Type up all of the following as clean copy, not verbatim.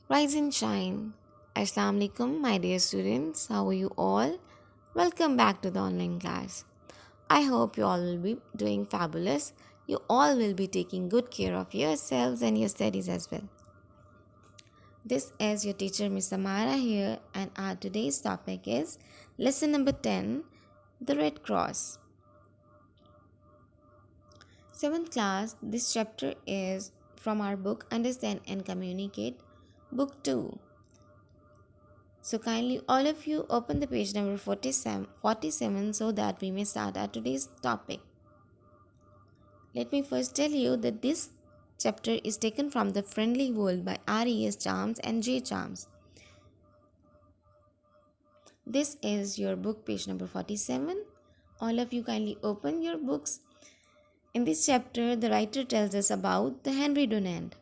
Rise and shine. Assalamu alaikum, my dear students. How are you all? Welcome back to the online class. I hope you all will be doing fabulous. You all will be taking good care of yourselves and your studies as well. This is your teacher, Miss Samara here, and our today's topic is lesson number 10, the Red Cross. 7th class, this chapter is from our book Understand and Communicate, book 2. So kindly all of you open the page number 47 so that we may start our today's topic. Let me first tell you that this chapter is taken from The Friendly World by R.E.S. Charms and J. Charms. This is your book page number 47. All of you kindly open your books. In this chapter, the writer tells us about the Henry Dunant.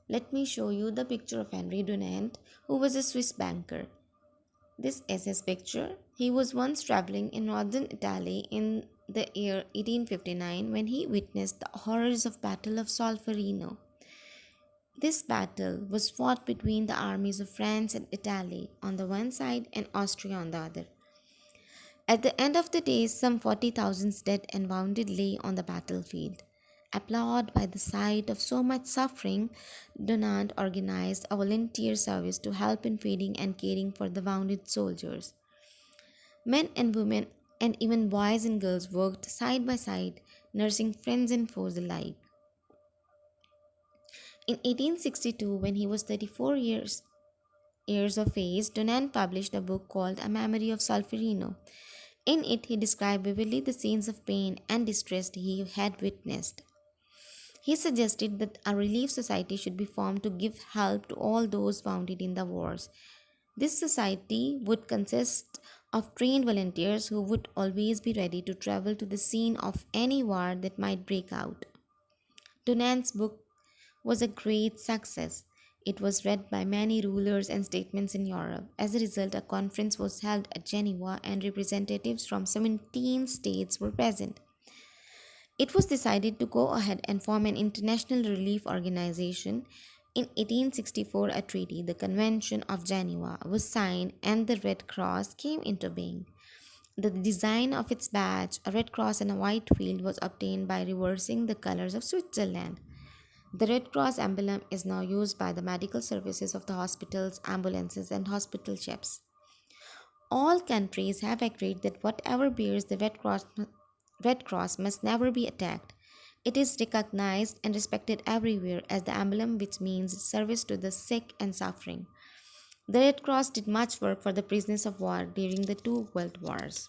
Let me show you the picture of Henry Dunant, who was a Swiss banker. This is his picture. He was once traveling in northern Italy in the year 1859 when he witnessed the horrors of Battle of Solferino. This battle was fought between the armies of France and Italy on the one side and Austria on the other. At the end of the day, some 40,000 dead and wounded lay on the battlefield. Appalled by the sight of so much suffering, Dunant organized a volunteer service to help in feeding and caring for the wounded soldiers. Men and women and even boys and girls worked side by side, nursing friends and foes alike. In 1862, when he was 34 years of age, Dunant published a book called A Memory of Solferino. In it, he described vividly the scenes of pain and distress he had witnessed. He suggested that a relief society should be formed to give help to all those wounded in the wars. This society would consist of trained volunteers who would always be ready to travel to the scene of any war that might break out. Dunant's book was a great success. It was read by many rulers and statesmen in Europe. As a result, a conference was held at Geneva and representatives from 17 states were present. It was decided to go ahead and form an international relief organization. In 1864, a treaty, the Convention of Geneva, was signed and the Red Cross came into being. The design of its badge, a red cross and a white field, was obtained by reversing the colors of Switzerland. The Red Cross emblem is now used by the medical services of the hospitals, ambulances, and hospital ships. All countries have agreed that whatever bears the Red Cross must never be attacked. It is recognized and respected everywhere as the emblem which means service to the sick and suffering. The Red Cross did much work for the prisoners of war during the two world wars.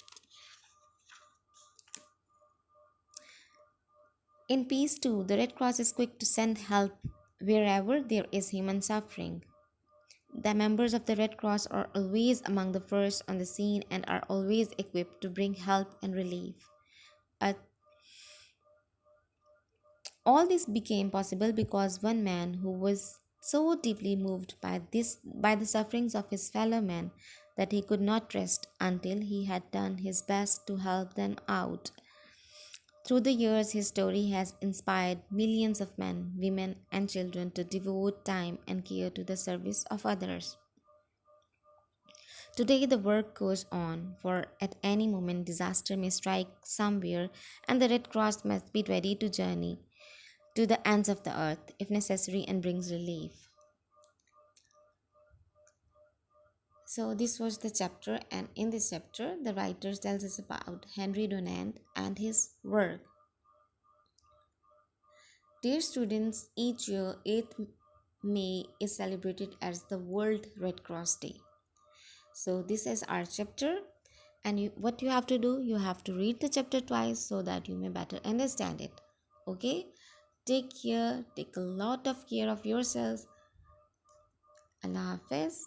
In peace too, the Red Cross is quick to send help wherever there is human suffering. The members of the Red Cross are always among the first on the scene and are always equipped to bring help and relief. Uh, all this became possible because one man who was so deeply moved by the sufferings of his fellow men that he could not rest until he had done his best to help them out. Through the years, his story has inspired millions of men, women, and children to devote time and care to the service of others. Today, the work goes on, for at any moment disaster may strike somewhere, and the Red Cross must be ready to journey to the ends of the earth if necessary and brings relief. So, this was the chapter, and in this chapter, the writer tells us about Henry Dunant and his work. Dear students, each year 8th May is celebrated as the World Red Cross Day. So this is our chapter, and what you have to do, you have to read the chapter twice so that you may better understand it. Okay, take care, take a lot of care of yourselves. Allah Hafiz.